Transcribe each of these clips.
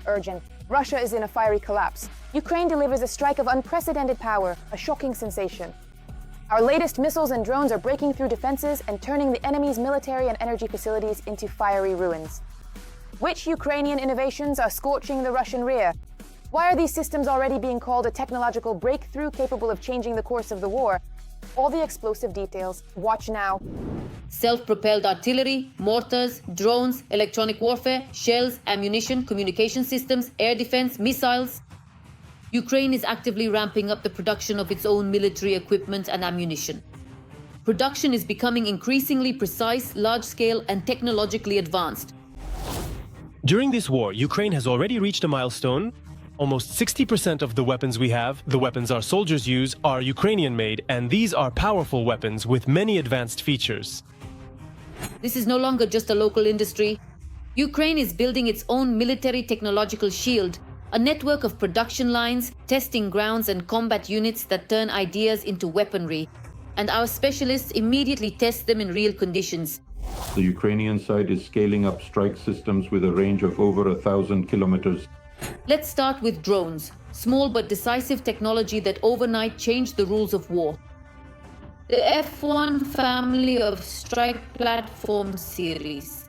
urgent. Russia is in a fiery collapse. Ukraine delivers a strike of unprecedented power, a shocking sensation. Our latest missiles and drones are breaking through defenses and turning the enemy's military and energy facilities into fiery ruins. Which Ukrainian innovations are scorching the Russian rear? Why are these systems already being called a technological breakthrough capable of changing the course of the war? All the explosive details. Watch now. Self-propelled artillery, mortars, drones, electronic warfare, shells, ammunition, communication systems, air defense, missiles. Ukraine is actively ramping up the production of its own military equipment and ammunition. Production is becoming increasingly precise, large-scale, and technologically advanced. During this war, Ukraine has already reached a milestone. Almost 60% of the weapons we have, the weapons our soldiers use, are Ukrainian-made, and these are powerful weapons with many advanced features. This is no longer just a local industry. Ukraine is building its own military technological shield, a network of production lines, testing grounds, and combat units that turn ideas into weaponry. And our specialists immediately test them in real conditions. The Ukrainian side is scaling up strike systems with a range of over 1,000 kilometers. Let's start with drones, small but decisive technology that overnight changed the rules of war. The F1 family of strike platform series.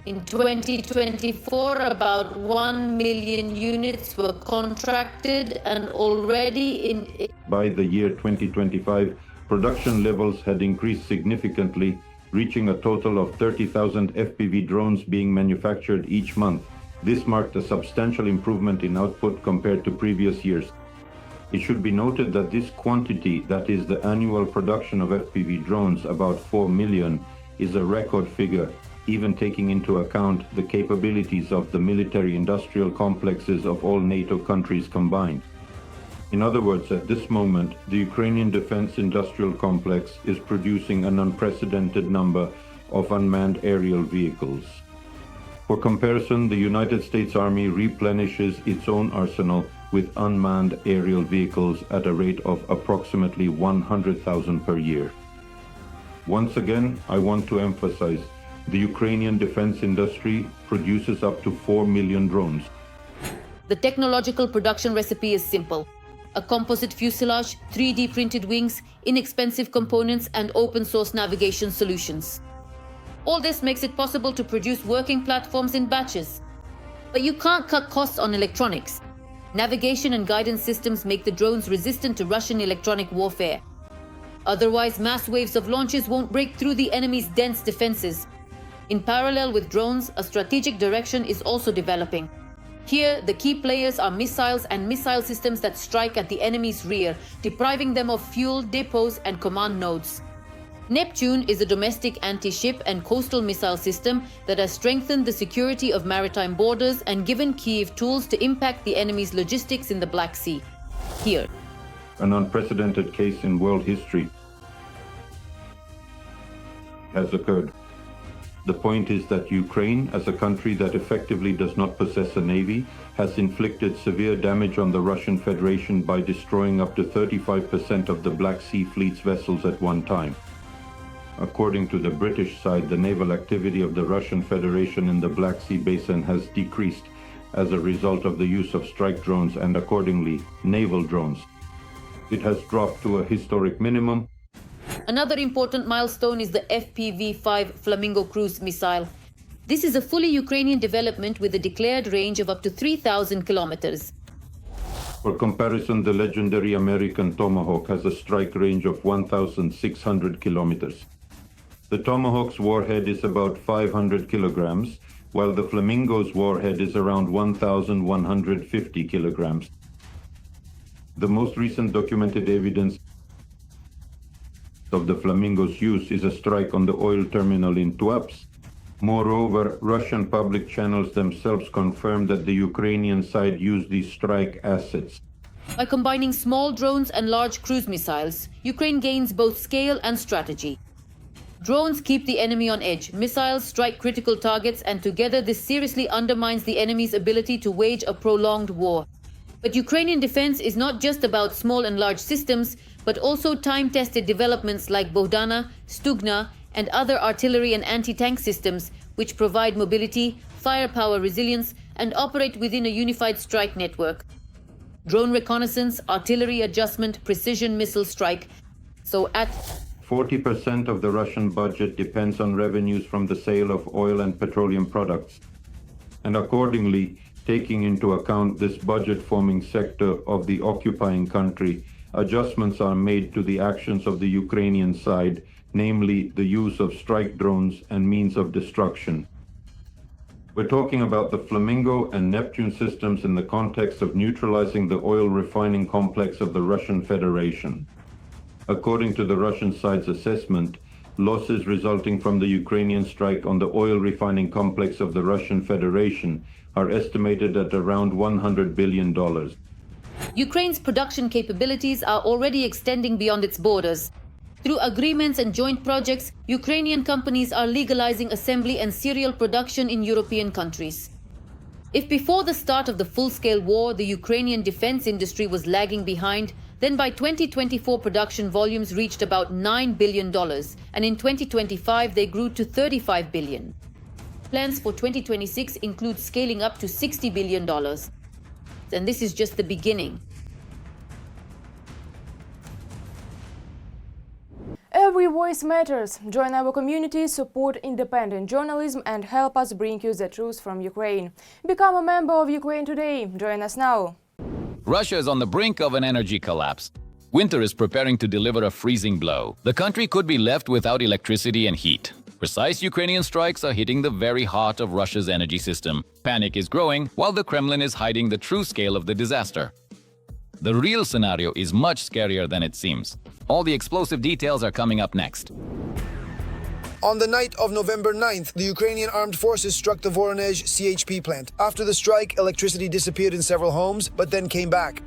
In 2024, about 1 million units were contracted, and already by the year 2025, production levels had increased significantly, reaching a total of 30,000 FPV drones being manufactured each month. This marked a substantial improvement in output compared to previous years. It should be noted that this quantity, that is the annual production of FPV drones, about 4 million, is a record figure, even taking into account the capabilities of the military-industrial complexes of all NATO countries combined. In other words, at this moment, the Ukrainian defense industrial complex is producing an unprecedented number of unmanned aerial vehicles. For comparison, the United States Army replenishes its own arsenal with unmanned aerial vehicles at a rate of approximately 100,000 per year. Once again, I want to emphasize, the Ukrainian defense industry produces up to 4 million drones. The technological production recipe is simple. A composite fuselage, 3D printed wings, inexpensive components, and open-source navigation solutions. All this makes it possible to produce working platforms in batches. But you can't cut costs on electronics. Navigation and guidance systems make the drones resistant to Russian electronic warfare. Otherwise, mass waves of launches won't break through the enemy's dense defenses. In parallel with drones, a strategic direction is also developing. Here, the key players are missiles and missile systems that strike at the enemy's rear, depriving them of fuel, depots, and command nodes. Neptune is a domestic anti-ship and coastal missile system that has strengthened the security of maritime borders and given Kyiv tools to impact the enemy's logistics in the Black Sea. Here, an unprecedented case in world history has occurred. The point is that Ukraine, as a country that effectively does not possess a navy, has inflicted severe damage on the Russian Federation by destroying up to 35% of the Black Sea Fleet's vessels at one time. According to the British side, the naval activity of the Russian Federation in the Black Sea Basin has decreased as a result of the use of strike drones and, accordingly, naval drones. It has dropped to a historic minimum. Another important milestone is the FPV-5 Flamingo cruise missile. This is a fully Ukrainian development with a declared range of up to 3,000 kilometers. For comparison, the legendary American Tomahawk has a strike range of 1,600 kilometers. The Tomahawk's warhead is about 500 kilograms, while the Flamingo's warhead is around 1,150 kilograms. The most recent documented evidence of the Flamingo's use is a strike on the oil terminal in Tuapse. Moreover, Russian public channels themselves confirm that the Ukrainian side used these strike assets. By combining small drones and large cruise missiles, Ukraine gains both scale and strategy. Drones keep the enemy on edge, missiles strike critical targets, and together this seriously undermines the enemy's ability to wage a prolonged war. But Ukrainian defense is not just about small and large systems, but also time-tested developments like Bohdana, Stugna, and other artillery and anti-tank systems, which provide mobility, firepower resilience, and operate within a unified strike network. Drone reconnaissance, artillery adjustment, precision missile strike. So at 40% of the Russian budget depends on revenues from the sale of oil and petroleum products. And accordingly, taking into account this budget-forming sector of the occupying country, adjustments are made to the actions of the Ukrainian side, namely the use of strike drones and means of destruction. We're talking about the Flamingo and Neptune systems in the context of neutralizing the oil refining complex of the Russian Federation. According to the Russian side's assessment, losses resulting from the Ukrainian strike on the oil refining complex of the Russian Federation are estimated at around $100 billion. Ukraine's production capabilities are already extending beyond its borders. Through agreements and joint projects, Ukrainian companies are legalizing assembly and serial production in European countries. If before the start of the full-scale war, the Ukrainian defense industry was lagging behind, then by 2024 production volumes reached about $9 billion, and in 2025 they grew to $35 billion. Plans for 2026 include scaling up to $60 billion. And this is just the beginning. Every voice matters. Join our community, support independent journalism and help us bring you the truth from Ukraine. Become a member of Ukraine Today. Join us now. Russia is on the brink of an energy collapse. Winter is preparing to deliver a freezing blow. The country could be left without electricity and heat. Precise Ukrainian strikes are hitting the very heart of Russia's energy system. Panic is growing while the Kremlin is hiding the true scale of the disaster. The real scenario is much scarier than it seems. All the explosive details are coming up next. On the night of November 9th, the Ukrainian armed forces struck the Voronezh CHP plant. After the strike, electricity disappeared in several homes, but then came back.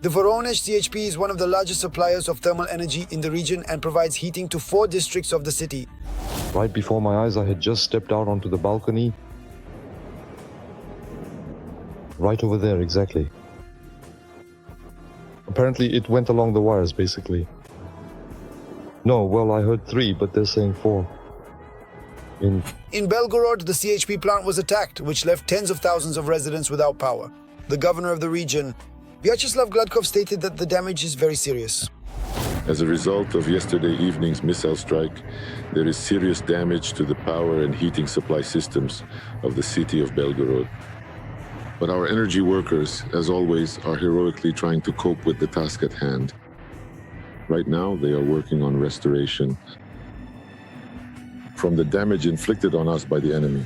The Voronezh CHP is one of the largest suppliers of thermal energy in the region and provides heating to 4 districts of the city. Right before my eyes, I had just stepped out onto the balcony. Right over there, exactly. Apparently, it went along the wires, basically. No, well, I heard 3, but they're saying 4. In Belgorod, the CHP plant was attacked, which left tens of thousands of residents without power. The governor of the region, Vyacheslav Gladkov, stated that the damage is very serious. As a result of yesterday evening's missile strike, there is serious damage to the power and heating supply systems of the city of Belgorod. But our energy workers, as always, are heroically trying to cope with the task at hand. Right now, they are working on restoration from the damage inflicted on us by the enemy.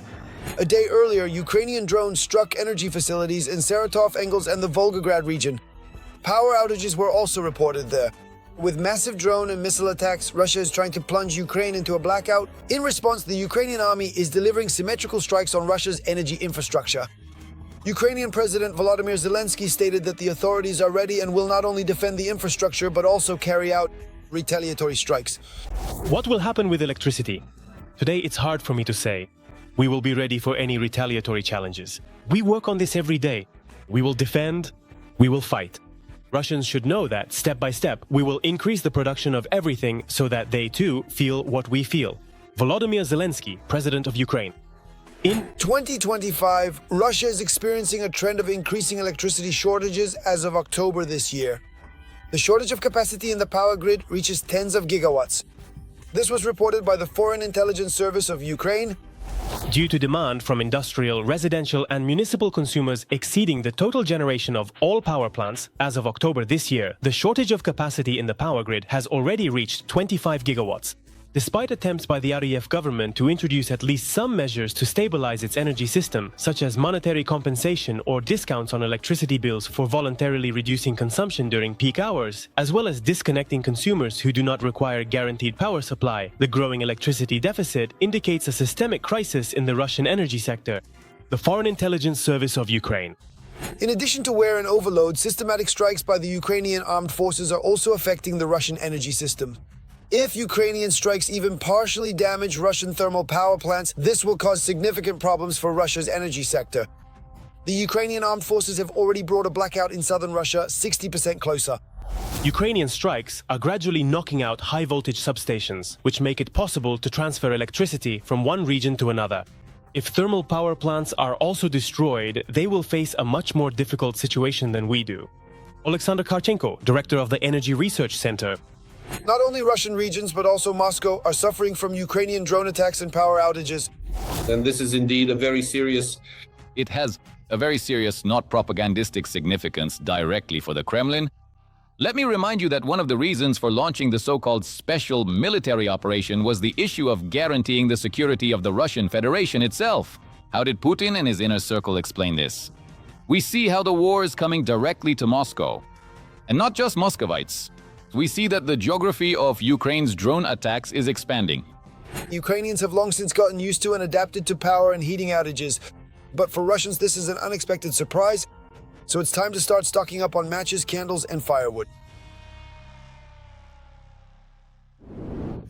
A day earlier, Ukrainian drones struck energy facilities in Saratov, Engels, and the Volgograd region. Power outages were also reported there. With massive drone and missile attacks, Russia is trying to plunge Ukraine into a blackout. In response, the Ukrainian army is delivering symmetrical strikes on Russia's energy infrastructure. Ukrainian President Volodymyr Zelensky stated that the authorities are ready and will not only defend the infrastructure but also carry out retaliatory strikes. What will happen with electricity? Today, it's hard for me to say. We will be ready for any retaliatory challenges. We work on this every day. We will defend, we will fight. Russians should know that, step by step, we will increase the production of everything so that they too feel what we feel. Volodymyr Zelensky, President of Ukraine. In 2025, Russia is experiencing a trend of increasing electricity shortages as of October this year. The shortage of capacity in the power grid reaches tens of gigawatts. This was reported by the Foreign Intelligence Service of Ukraine. Due to demand from industrial, residential and municipal consumers exceeding the total generation of all power plants, as of October this year, the shortage of capacity in the power grid has already reached 25 gigawatts. Despite attempts by the Aliyev government to introduce at least some measures to stabilize its energy system, such as monetary compensation or discounts on electricity bills for voluntarily reducing consumption during peak hours, as well as disconnecting consumers who do not require guaranteed power supply, the growing electricity deficit indicates a systemic crisis in the Russian energy sector. The Foreign Intelligence Service of Ukraine. In addition to wear and overload, systematic strikes by the Ukrainian armed forces are also affecting the Russian energy system. If Ukrainian strikes even partially damage Russian thermal power plants, this will cause significant problems for Russia's energy sector. The Ukrainian armed forces have already brought a blackout in southern Russia 60% closer. Ukrainian strikes are gradually knocking out high-voltage substations, which make it possible to transfer electricity from one region to another. If thermal power plants are also destroyed, they will face a much more difficult situation than we do. Alexander Karchenko, director of the Energy Research Center. Not only Russian regions, but also Moscow are suffering from Ukrainian drone attacks and power outages. And this is indeed a very serious. It has a very serious, not propagandistic significance directly for the Kremlin. Let me remind you that one of the reasons for launching the so-called special military operation was the issue of guaranteeing the security of the Russian Federation itself. How did Putin and his inner circle explain this? We see how the war is coming directly to Moscow. And not just Muscovites. We see that the geography of Ukraine's drone attacks is expanding. Ukrainians have long since gotten used to and adapted to power and heating outages. But for Russians, this is an unexpected surprise. So it's time to start stocking up on matches, candles, and firewood.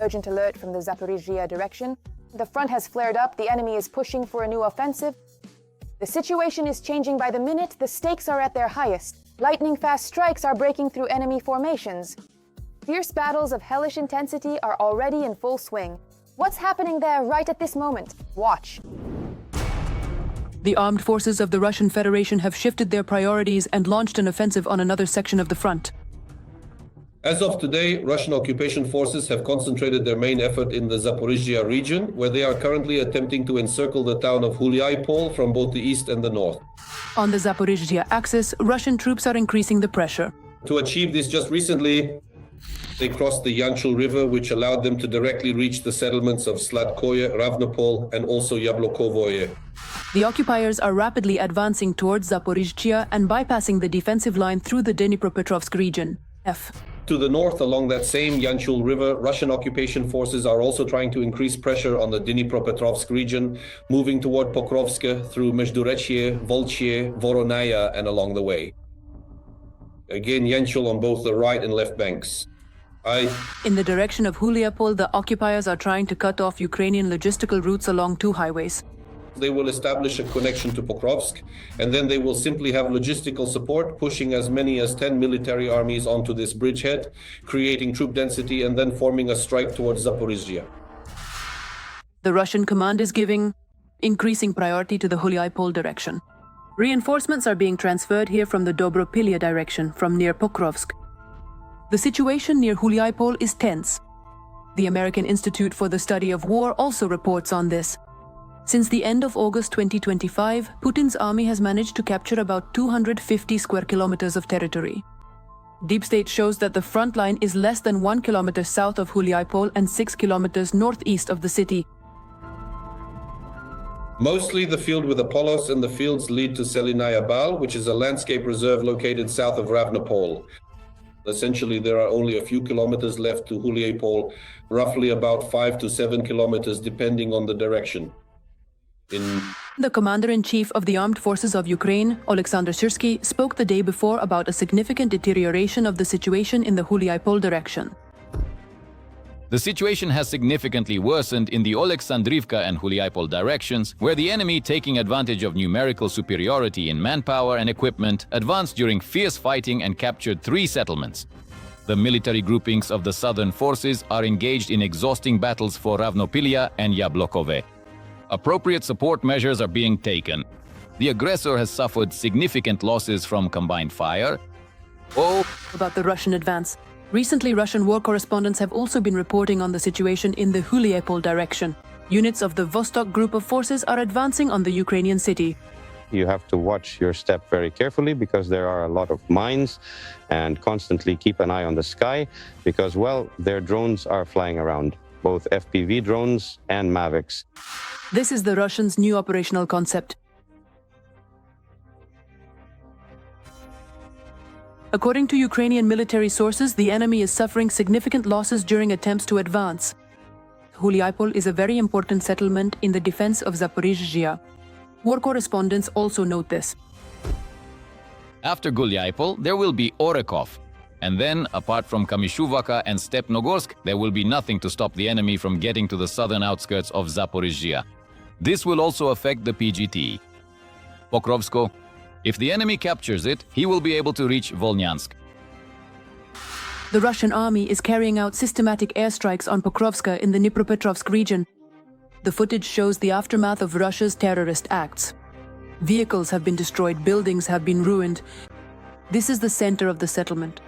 Urgent alert from the Zaporizhzhia direction. The front has flared up. The enemy is pushing for a new offensive. The situation is changing by the minute. The stakes are at their highest. Lightning-fast strikes are breaking through enemy formations. Fierce battles of hellish intensity are already in full swing. What's happening there right at this moment? Watch. The armed forces of the Russian Federation have shifted their priorities and launched an offensive on another section of the front. As of today, Russian occupation forces have concentrated their main effort in the Zaporizhzhia region, where they are currently attempting to encircle the town of Huliaipol from both the east and the north. On the Zaporizhzhia axis, Russian troops are increasing the pressure. To achieve this, just recently, they crossed the Yanchul River, which allowed them to directly reach the settlements of Sladkoye, Ravnopol, and also Yablokovoye. The occupiers are rapidly advancing towards Zaporizhzhia and bypassing the defensive line through the Dnipropetrovsk region. To the north, along that same Yanchul River, Russian occupation forces are also trying to increase pressure on the Dnipropetrovsk region, moving toward Pokrovsk through Mezhdurechye, Volchye, Voronaya, and along the way. Again, Yanchul on both the right and left banks. In the direction of Huliapol, the occupiers are trying to cut off Ukrainian logistical routes along two highways. They will establish a connection to Pokrovsk, and then they will simply have logistical support, pushing as many as 10 military armies onto this bridgehead, creating troop density, and then forming a strike towards Zaporizhzhia. The Russian command is giving increasing priority to the Huliaipol direction. Reinforcements are being transferred here from the Dobropilya direction, from near Pokrovsk. The situation near Huliaipol is tense. The American Institute for the Study of War also reports on this. Since the end of August 2025, Putin's army has managed to capture about 250 square kilometers of territory. Deep State shows that the front line is less than 1 kilometer south of Huliaipol and 6 kilometers northeast of the city. Mostly the field with Apollos and the fields lead to Selinaya Bal, which is a landscape reserve located south of Ravnopol. Essentially, there are only a few kilometers left to Huliaipol, roughly about 5 to 7 kilometers depending on the direction. The commander-in-chief of the armed forces of Ukraine, Alexander Syrsky, spoke the day before about a significant deterioration of the situation in the Huliaipol direction. The situation has significantly worsened in the Oleksandrivka and Huliaipol directions, where the enemy, taking advantage of numerical superiority in manpower and equipment, advanced during fierce fighting and captured 3 settlements. The military groupings of the southern forces are engaged in exhausting battles for Ravnopilya and Yablokove. Appropriate support measures are being taken. The aggressor has suffered significant losses from combined fire. About the Russian advance. Recently, Russian war correspondents have also been reporting on the situation in the Huliaipol direction. Units of the Vostok group of forces are advancing on the Ukrainian city. You have to watch your step very carefully because there are a lot of mines, and constantly keep an eye on the sky because, well, their drones are flying around, both FPV drones and Mavics. This is the Russians' new operational concept. According to Ukrainian military sources, the enemy is suffering significant losses during attempts to advance. Huliaipol is a very important settlement in the defense of Zaporizhzhia. War correspondents also note this. After Guliaipol, there will be Orekov. And then, apart from Kamishuvaka and Stepnogorsk, there will be nothing to stop the enemy from getting to the southern outskirts of Zaporizhzhia. This will also affect the PGT. Pokrovsko. If the enemy captures it, he will be able to reach Volnyansk. The Russian army is carrying out systematic airstrikes on Pokrovska in the Dnipropetrovsk region. The footage shows the aftermath of Russia's terrorist acts. Vehicles have been destroyed, buildings have been ruined. This is the center of the settlement.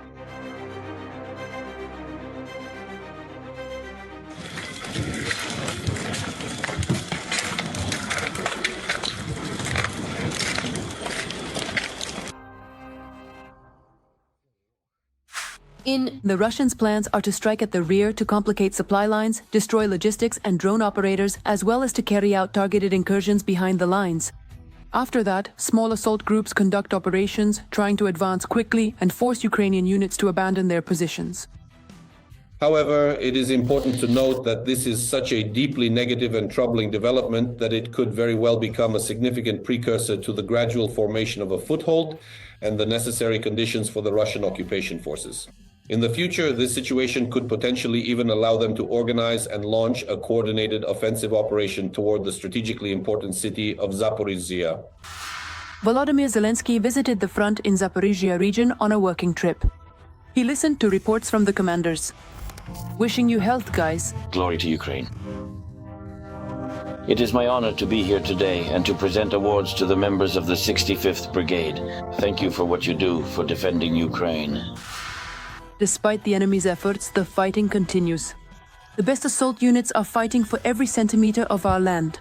The Russians' plans are to strike at the rear to complicate supply lines, destroy logistics and drone operators, as well as to carry out targeted incursions behind the lines. After that, small assault groups conduct operations, trying to advance quickly and force Ukrainian units to abandon their positions. However, it is important to note that this is such a deeply negative and troubling development that it could very well become a significant precursor to the gradual formation of a foothold and the necessary conditions for the Russian occupation forces. In the future, this situation could potentially even allow them to organize and launch a coordinated offensive operation toward the strategically important city of Zaporizhzhia. Volodymyr Zelensky visited the front in Zaporizhzhia region on a working trip. He listened to reports from the commanders. Wishing you health, guys. Glory to Ukraine. It is my honor to be here today and to present awards to the members of the 65th Brigade. Thank you for what you do for defending Ukraine. Despite the enemy's efforts, the fighting continues. The best assault units are fighting for every centimeter of our land.